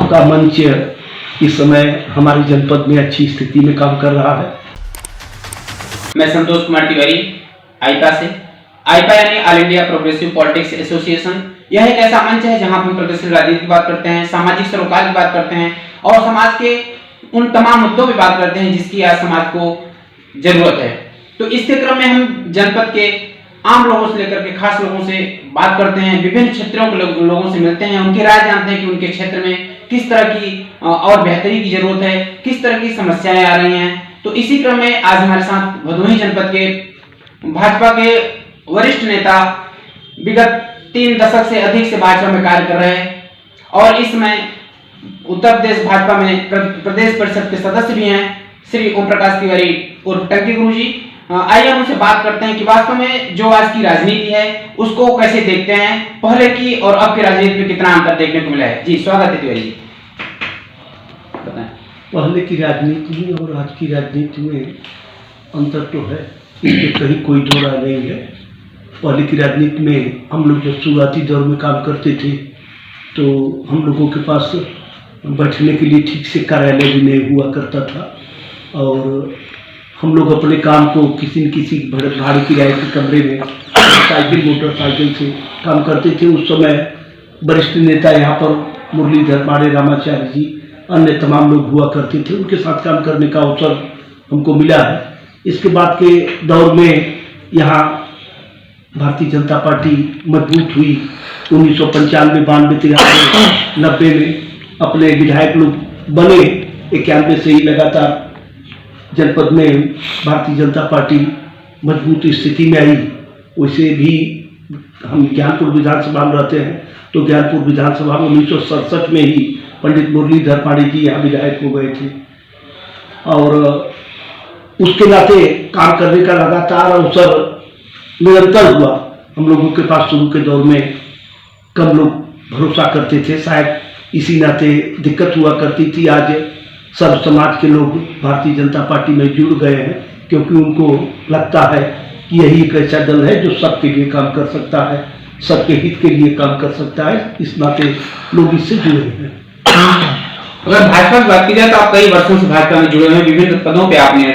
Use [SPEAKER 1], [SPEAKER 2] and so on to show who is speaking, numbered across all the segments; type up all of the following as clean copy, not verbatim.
[SPEAKER 1] आपका मंच इस समय हमारे जनपद में अच्छी स्थिति में काम कर रहा है।
[SPEAKER 2] मैं संतोष कुमार तिवारी आईपा से। आईपा यानी all India progressive politics association. यह एक ऐसा मंच है जहां हम प्रगतिशील राजनीति की बात करते हैं, सामाजिक सरोकार की बात करते हैं और समाज के उन तमाम मुद्दों पर बात करते हैं जिसकी आज समाज को जरूरत है। तो इसके क्रम में हम जनपद के आम लोगों से लेकर के खास लोगों से बात करते हैं, विभिन्न क्षेत्रों के लोगों से मिलते हैं, उनकी राय जानते हैं कि उनके क्षेत्र में किस तरह की और बेहतरी की जरूरत है, किस तरह की समस्याएं आ रही हैं। तो इसी क्रम में आज हमारे साथ भदोही जनपद के भाजपा के वरिष्ठ नेता विगत 3 दशक से अधिक से भाजपा में कार्य कर रहे हैं और इस समय उत्तर प्रदेश भाजपा में प्रदेश परिषद के सदस्य भी हैं, श्री ओम प्रकाश तिवारी उर्फ टंकी गुरुजी। आइए हम उनसे बात करते हैं कि वास्तव में जो आज की राजनीति है उसको कैसे देखते हैं, पहले की और अब की राजनीति में कितना अंतर देखने को मिला है। जी स्वागत है तिवारी जी, बताएं।
[SPEAKER 1] पहले की राजनीति में और आज की राजनीति में अंतर तो है, इसमें कहीं कोई दो राय नहीं है। पहले की राजनीति में हम लोग जब शुरुआती दौर में काम करते थे तो हम लोगों के पास बैठने के लिए ठीक से कार्यालय भी नहीं हुआ करता था और हम लोग अपने काम को किसी न किसी भाड़े किराए के कमरे में साइकिल मोटरसाइकिल से काम करते थे। उस समय वरिष्ठ नेता यहाँ पर मुरलीधर माड़े रामाचार्य जी, अन्य तमाम लोग हुआ करते थे, उनके साथ काम करने का अवसर हमको मिला है। इसके बाद के दौर में यहाँ भारतीय जनता पार्टी मजबूत हुई। 1995, 92, 93, 90 में अपने विधायक लोग बने। 91 से ही लगातार जनपद में भारतीय जनता पार्टी मजबूत स्थिति में आई। वैसे भी हम ज्ञानपुर विधानसभा में रहते हैं तो ज्ञानपुर विधानसभा में 1967 में ही पंडित मुरलीधर माड़े जी यहाँ विधायक हो गए थे और उसके नाते काम करने का लगातार अवसर निरंतर हुआ। हम लोगों के पास शुरू के दौर में कम लोग भरोसा करते थे, शायद इसी नाते दिक्कत हुआ करती थी। आज सब समाज के लोग भारतीय जनता पार्टी में जुड़ गए हैं क्योंकि उनको लगता है कि यही एक ऐसा दल है जो सबके लिए काम कर सकता है, सबके हित के लिए काम कर सकता है। इस नाते लोग इससे जुड़े हैं।
[SPEAKER 2] अगर भाजपा की बात की जाए तो आप कई वर्षों से भाजपा में जुड़े हुए हैं, विभिन्न पदों पे आपने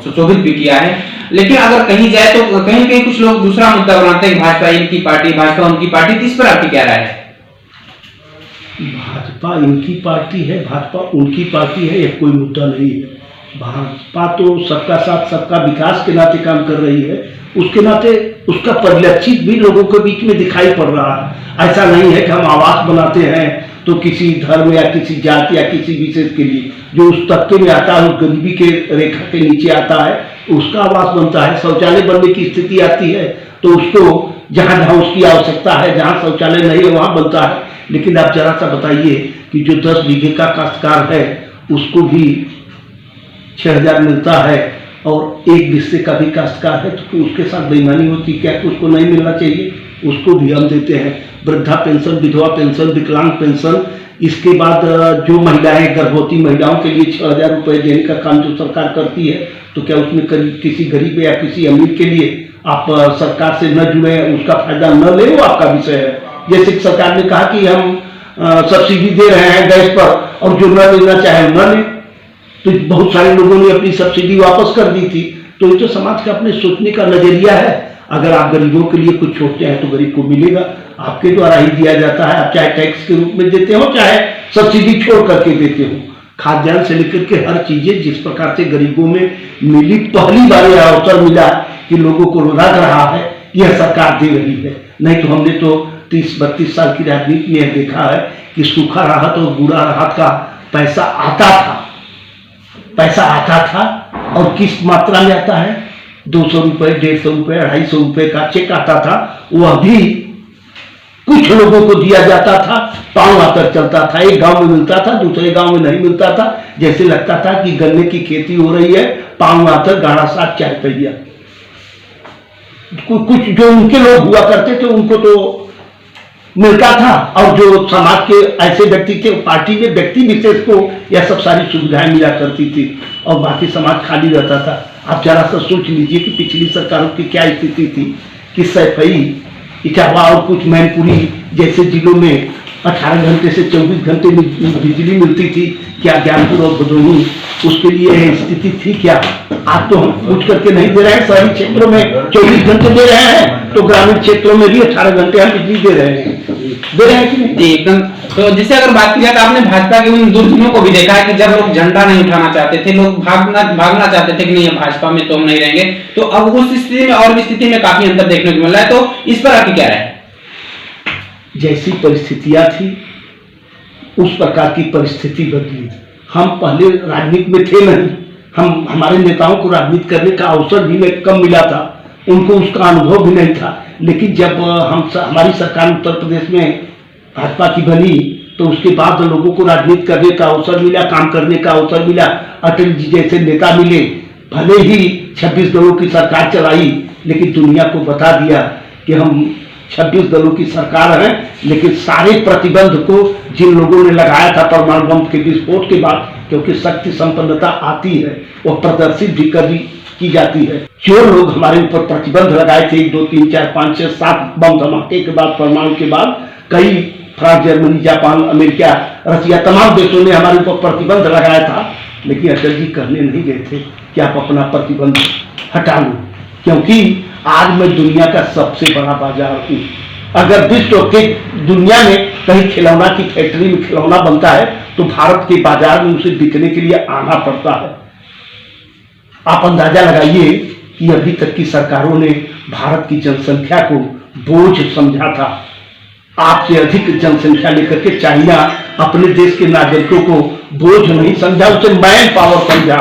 [SPEAKER 2] सुशोभित भी किया है, लेकिन अगर कहीं जाए तो कहीं कहीं कुछ लोग दूसरा मुद्दा बनाते हैं, भाजपा इनकी पार्टी, भाजपा उनकी पार्टी। तो इस पर आपकी क्या राय है?
[SPEAKER 1] भाजपा इनकी पार्टी है, भाजपा उनकी पार्टी है, यह कोई मुद्दा नहीं है। भाजपा तो सबका साथ सबका विकास के नाते काम कर रही है, उसके नाते उसका परिलक्षित भी लोगों के बीच में दिखाई पड़ रहा है। ऐसा नहीं है कि हम आवास बनाते हैं तो किसी धर्म या किसी जाति या किसी विशेष के लिए, जो उस तबके में आता है, उस गरीबी के रेखा के नीचे आता है, उसका आवास बनता है। शौचालय बनने की स्थिति आती है तो उसको जहाँ जहाँ उसकी आवश्यकता है, जहाँ शौचालय नहीं है वहाँ बनता है। लेकिन आप जरा सा बताइए कि जो 10 बीघे का काश्तकार है उसको भी 6000 मिलता है और 1 बिस्से का भी काश्तकार है तो उसके साथ बेईमानी होती क्या? उसको नहीं मिलना चाहिए? उसको भी हम देते हैं। वृद्धा पेंशन, विधवा पेंशन, विकलांग पेंशन, इसके बाद जो महिलाएं गर्भवती महिलाओं के लिए 6000 रुपये देने का काम जो सरकार करती है, तो क्या उसमें किसी गरीब या किसी अमीर के लिए आप सरकार से न जुड़े, उसका फायदा न ले, वो आपका विषय है। जैसे सरकार ने कहा कि हम सब्सिडी दे रहे हैं गैस पर और जो न लेना चाहे न ले, तो बहुत सारे लोगों ने अपनी सब्सिडी वापस कर दी थी। तो ये तो समाज का अपने सोचने का नजरिया है। अगर आप गरीबों के लिए कुछ छोड़ते हैं तो गरीब को मिलेगा, आपके द्वारा ही दिया जाता है। आप चाहे टैक्स के रूप में देते हो, चाहे सब्सिडी छोड़ करके देते हो। खाद्यान्न से लेकर के हर चीजें जिस प्रकार से गरीबों में मिली, पहली बार यह अवसर मिला कि लोगों को लग रहा है यह सरकार दे रही है। नहीं तो हमने तो 30-32 साल की राजनीति में देखा है कि सूखा राहत और बूढ़ा राहत का पैसा आता था और किस मात्रा में आता है? 200 रुपये, 150 रुपये, 250 रुपये का चेक आता था। वह भी कुछ लोगों को दिया जाता था, पांव आकर चलता था। एक गांव में मिलता था, दूसरे गांव में नहीं मिलता था। जैसे लगता था कि गन्ने की खेती हो रही है, पांव आकर गाढ़ा साथ चाय पहिया। कुछ जो उनके लोग हुआ करते थे उनको तो मिलता था और जो समाज के ऐसे व्यक्ति थे, पार्टी में व्यक्ति विशेष को यह सब सारी सुविधाएं मिला करती थी और बाकी समाज खाली रहता था। आप जरा सा सोच लीजिए कि पिछली सरकारों की क्या स्थिति थी कि सैफई, इटावा और कुछ मैनपुरी जैसे जिलों में 18 घंटे से 24 घंटे बिजली मिलती थी क्या ज्ञानपुर और भदोही, उसके लिए यह स्थिति थी क्या? आज तो हम पूछ करके नहीं दे रहे हैं, शहरी क्षेत्रों में 24 घंटे दे रहे हैं, तो ग्रामीण क्षेत्रों में भी 18 घंटे हम बिजली दे रहे हैं कि नहीं?
[SPEAKER 2] एकदम। तो जिससे अगर बात की जाए तो आपने भाजपा के उन दुर्दिनों को भी देखा है कि जब लोग झंडा नहीं उठाना चाहते थे, लोग भागना चाहते थे कि नहीं भाजपा में तो हम नहीं रहेंगे, तो अब उस स्थिति में और भी स्थिति में काफी अंतर देखने को मिल रहा है, तो इस पर आपकी क्या राय है?
[SPEAKER 1] जैसी परिस्थितियां थी उस प्रकार की परिस्थिति बदली। हम पहले राजनीति में थे नहीं, हमारे नेताओं को राजनीति करने का अवसर भी कम मिला था, उनको उसका अनुभव भी नहीं था। लेकिन जब हमारी सरकार उत्तर प्रदेश में भाजपा की बनी तो उसके बाद लोगों को राजनीति करने का अवसर मिला, काम करने का अवसर मिला। अटल जी जैसे नेता मिले, भले ही 26 दलों की सरकार चलाई, लेकिन दुनिया को बता दिया कि हम 26 दलों की सरकार है, लेकिन सारे प्रतिबंध को जिन लोगों ने लगाया था परमाणु बम के विस्फोट के बाद, क्योंकि शक्ति संपन्नता आती है वह प्रदर्शित भी की जाती है। जो लोग हमारे ऊपर प्रतिबंध लगाए थे 1 2 3 4 5 6 7 बम धमाके के बाद, परमाणु के बाद, कई फ्रांस, जर्मनी, जापान, अमेरिका, रसिया, तमाम देशों ने हमारे ऊपर प्रतिबंध लगाया था, लेकिन अटल जी कहने नहीं गए थे कि आप अपना प्रतिबंध हटा लो, क्योंकि आज मैं दुनिया का सबसे बड़ा बाजार हूँ। अगर विश्व के दुनिया में कहीं खिलौना की फैक्ट्री में खिलौना बनता है तो भारत के बाजार में उसे बिकने के लिए आना पड़ता है। आप अंदाजा लगाइए कि अभी तक की सरकारों ने भारत की जनसंख्या को बोझ समझा था। आपसे अधिक जनसंख्या लेकर के चाइना अपने देश के नागरिकों को बोझ नहीं समझा, उसे मैन पावर समझा,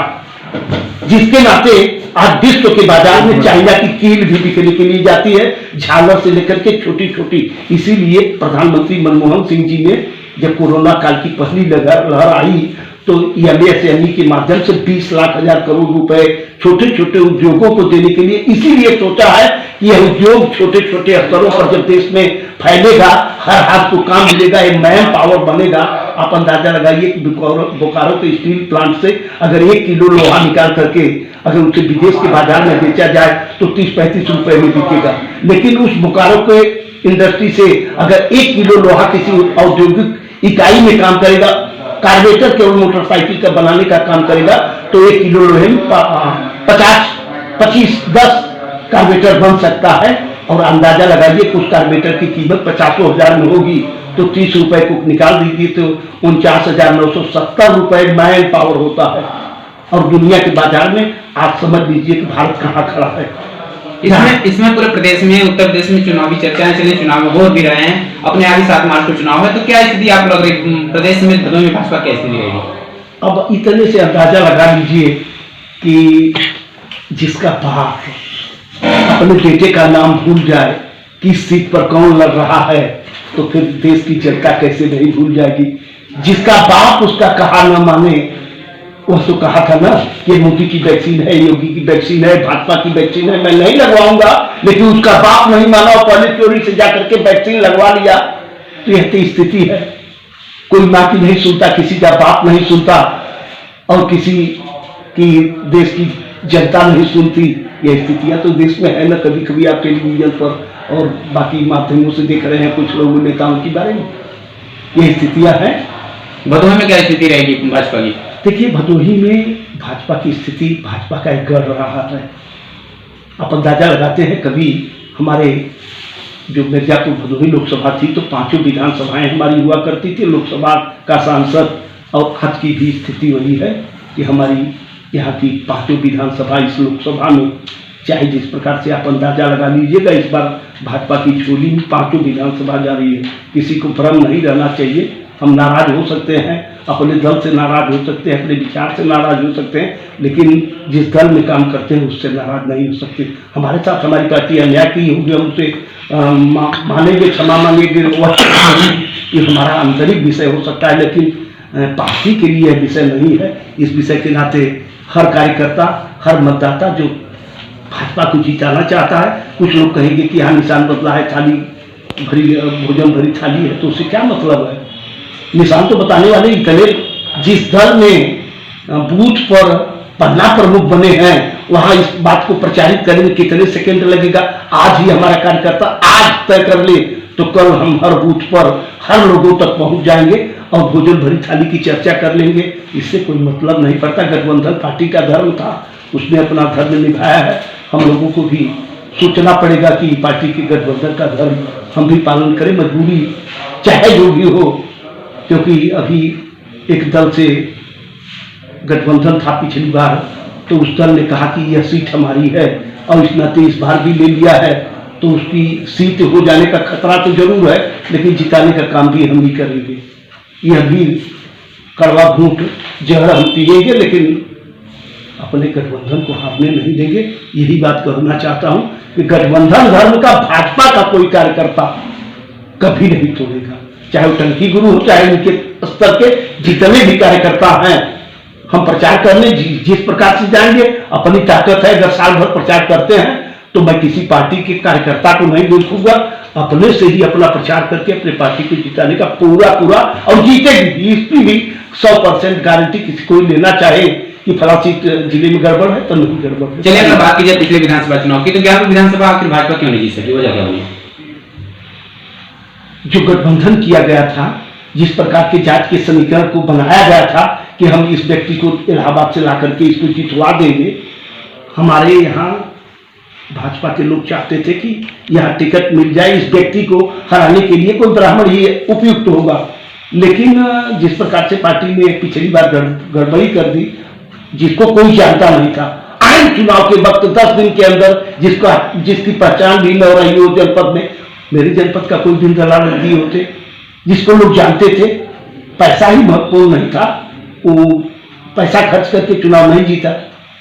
[SPEAKER 1] जिसके नाते आज विश्व के बाजार में चाइना की कील भी बिकने के लिए जाती है, झालर से लेकर के छोटी छोटी। इसीलिए प्रधानमंत्री मनमोहन सिंह जी ने जब कोरोना काल की पहली लहर आई तो एमएसएमई के माध्यम से 20 लाख हजार करोड़ रुपए छोटे छोटे उद्योगों को देने के लिए इसीलिए सोचा है कि यह उद्योग छोटे छोटे स्तरों पर जब देश में फैलेगा, हर हाथ को काम मिलेगा, एक मैन पावर बनेगा। आप अंदाजा लगाइए कि बोकारो के स्टील प्लांट से अगर 1 किलो लोहा निकाल करके अगर उसे विदेश के बाजार में बेचा जाए तो 30-35 रुपए में बिकेगा, लेकिन उस बोकारो के इंडस्ट्री से अगर 1 किलो लोहा किसी औद्योगिक इकाई में काम करेगा, कार्बोरेटर केवल मोटरसाइकिल का बनाने का काम करेगा, तो 1 किलो लोहे में 10 कार्बोरेटर बन सकता है। और अंदाजा लगाइए कि उस कार्बोरेटर की कीमत 50,000 में होगी तो 30 रुपए को निकाल दीजिए तो 49,970 रुपए मैन पावर होता है। और दुनिया के बाजार में आप समझ लीजिए कि भारत कहाँ खड़ा है।
[SPEAKER 2] इसमें पूरे प्रदेश में, उत्तर प्रदेश में चुनावी चर्चाएं चली, चुनाव हो भी रहे हैं, अपने आगे 7 मार्च को चुनाव है, तो क्या स्थिति आप लग रही प्रदेश में, भदोही में भाजपा क्या स्थिति रहेगी?
[SPEAKER 1] अब इतने से अंदाजा लगा लीजिए कि जिसका बाप अपने बेटे का नाम भूल जाए, किस सीट पर कौन लड़ रहा है, तो फिर देश की जनता कैसे नहीं भूल जाएगी। जिसका बाप उसका कहा न माने, वह तो कहा था ना कि मोदी की वैक्सीन है, योगी की वैक्सीन है, भाजपा की वैक्सीन है, मैं नहीं लगवाऊंगा, लेकिन उसका बाप नहीं माना और पहले चोरी से जाकर के वैक्सीन लगवा लिया। तो यह तो स्थिति है, कोई माँ की नहीं सुनता, किसी का बाप नहीं सुनता और किसी की देश की जनता नहीं सुनती। यह स्थितियां तो देश में है ना, कभी कभी आप टेलीविजन पर और बाकी माध्यमों से देख रहे हैं कुछ लोगों नेताओं के बारे में, ये स्थितियां हैं।
[SPEAKER 2] भदोही में क्या स्थिति रहेगी भाजपा की?
[SPEAKER 1] देखिए, भदोही में भाजपा की स्थिति, भाजपा का एक गढ़ रहा है। आप अंदाजा लगाते हैं, कभी हमारे जो मिर्जापुर भदोही लोकसभा थी तो 5 विधानसभाएं हमारी हुआ करती थी, लोकसभा का सांसद, और आज की भी स्थिति वही है कि हमारी यहाँ की 5 विधानसभा इस लोकसभा में, चाहे जिस प्रकार से आप अंदाजा लगा लीजिएगा, इस बार भाजपा की झोली में 5 विधानसभा जा रही है। किसी को भ्रम नहीं रहना चाहिए। हम नाराज हो सकते हैं, अपने दल से नाराज हो सकते हैं, अपने विचार से नाराज हो सकते हैं, लेकिन जिस दल में काम करते हैं उससे नाराज नहीं हो सकते। हमारे साथ हमारी पार्टी अन्याय की होगी, हम उसे मानेंगे, क्षमा मांगेंगे, ये हमारा आंतरिक विषय हो सकता है, लेकिन पार्टी के लिए यह विषय नहीं है। इस विषय के नाते हर कार्यकर्ता, हर मतदाता जो भाजपा को जिताना चाहता है, कुछ लोग कहेंगे कि यहाँ निशान बदला है, थाली भरी, भोजन भरी थाली है, तो उससे क्या मतलब है? निशान तो बताने वाले इतने, जिस दल ने बूथ पर पन्ना प्रमुख बने हैं, वहां इस बात को प्रचारित करने में कितने सेकंड लगेगा। आज ही हमारा कार्यकर्ता आज तय कर ले तो कल हम हर बूथ पर हर लोगों तक पहुंच जाएंगे और भोजन भरी थाली की चर्चा कर लेंगे। इससे कोई मतलब नहीं पड़ता। गठबंधन पार्टी का धर्म था, उसने अपना धर्म निभाया है। हम लोगों को भी सोचना पड़ेगा कि पार्टी के गठबंधन का धर्म हम भी पालन करें, मजबूरी चाहे जो भी हो, क्योंकि अभी एक दल से गठबंधन था पिछली बार, तो उस दल ने कहा कि यह सीट हमारी है और इस नाते इस बार भी ले लिया है, तो उसकी सीट हो जाने का खतरा तो जरूर है, लेकिन जिताने का काम भी हम ही करेंगे। यह भी कड़वा घूंट जहर हम पिएंगे, लेकिन अपने गठबंधन को हारने नहीं देंगे। यही बात कहना चाहता हूं कि गठबंधन धर्म का भाजपा का कोई कार्यकर्ता कभी नहीं तोड़ेगा, चाहे वो टंकी गुरु हो, चाहे उनके स्तर के जितने भी कार्यकर्ता हैं। हम प्रचार करने जिस प्रकार से जाएंगे, अपनी ताकत है, अगर साल भर प्रचार करते हैं तो मैं किसी पार्टी के कार्यकर्ता को नहीं देखूंगा, अपने से ही अपना प्रचार करके अपने पार्टी को जिताने का पूरा और जीतेगी। इसकी भी 100% गारंटी किसी को लेना चाहे कि फला सीट जिले में गड़बड़ है तो नहीं गड़बड़ है।
[SPEAKER 2] चलिए, अगर बात की जाए पिछले विधानसभा चुनाव की, तो 11वीं विधानसभा आखिर भाजपा क्यों नहीं जीत सकी, वजह क्या हुई?
[SPEAKER 1] जो गठबंधन किया गया था, जिस प्रकार के जांच के समीकरण को बनाया गया था कि हम इस व्यक्ति को इलाहाबाद से ला करके इसको जितवा देंगे, हमारे यहाँ भाजपा के लोग चाहते थे कि यहाँ टिकट मिल जाए, इस व्यक्ति को हराने के लिए कोई ब्राह्मण ही उपयुक्त होगा। लेकिन जिस प्रकार से पार्टी ने पिछली बार गड़बड़ी कर दी, जिसको कोई जानता नहीं था, आइन चुनाव के वक्त 10 दिन के अंदर जिसकी पहचान भी न हो रही हो जनपद में, मेरे जनपद का कोई दिन दलाल नहीं होते, जिसको लोग जानते थे, पैसा ही महत्वपूर्ण नहीं था, वो पैसा खर्च करके चुनाव नहीं जीता।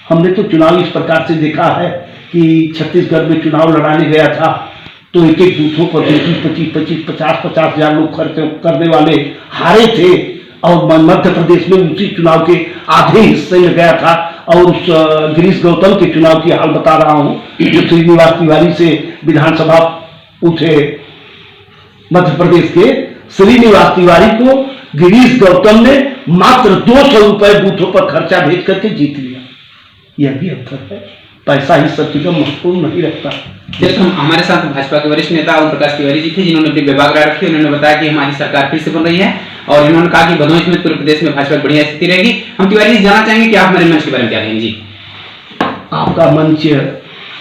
[SPEAKER 1] हमने तो चुनाव इस प्रकार से देखा है कि छत्तीसगढ़ में चुनाव लड़ाने गया था तो एक एक बूथों पर 25-25, 50-50 हजार लोग खर्च करने वाले हारे थे, और मध्य प्रदेश में उसी चुनाव के आधे हिस्से में गया था। और उस गिरीश गौतम के चुनाव की हाल बता रहा हूं, जो श्रीनिवास तिवारी से विधानसभा उठे, मध्य प्रदेश के श्रीनिवास तिवारी को गिरीश गौतम ने मात्र 200 रुपए बूथों पर खर्चा भेज करके जीत लिया। यह भी अंतर है, पैसा ही सब चीजों महत्वपूर्ण नहीं रखता।
[SPEAKER 2] जैसे हमारे साथ भाजपा के वरिष्ठ नेता ओम प्रकाश तिवारी जी थे, जिन्होंने अपनी विभाग राय रखी। उन्होंने बताया कि हमारी सरकार फिर से बन रही है, और इन्होंने कहा कि भदोही समेत पूरे प्रदेश में भाजपा की बढ़िया स्थिति रहेगी। हम तिवारी जी जानना चाहेंगे कि आप हमारे मंच के बारे में क्या कहेंगे? जी,
[SPEAKER 1] आपका मंच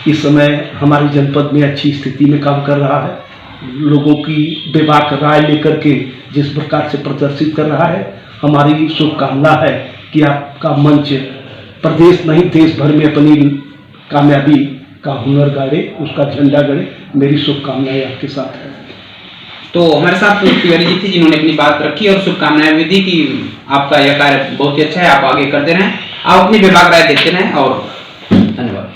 [SPEAKER 1] इस समय हमारे जनपद में अच्छी स्थिति में काम कर रहा है, लोगों की बेबाक राय लेकर के जिस प्रकार से प्रदर्शित कर रहा है, हमारी शुभकामना है कि आपका मंच प्रदेश नहीं देश भर में अपनी कामयाबी का हुनर गाड़े, उसका झंडा गड़े। मेरी शुभकामनाएं आपके साथ है।
[SPEAKER 2] तो हमारे साथ तिवारी जी थी, जिन्होंने अपनी बात रखी और शुभकामनाएं भी दी कि आपका यह कार्य बहुत ही अच्छा है, आप आगे करते रहें, आप अपनी विभाग राय देते रहें। और धन्यवाद।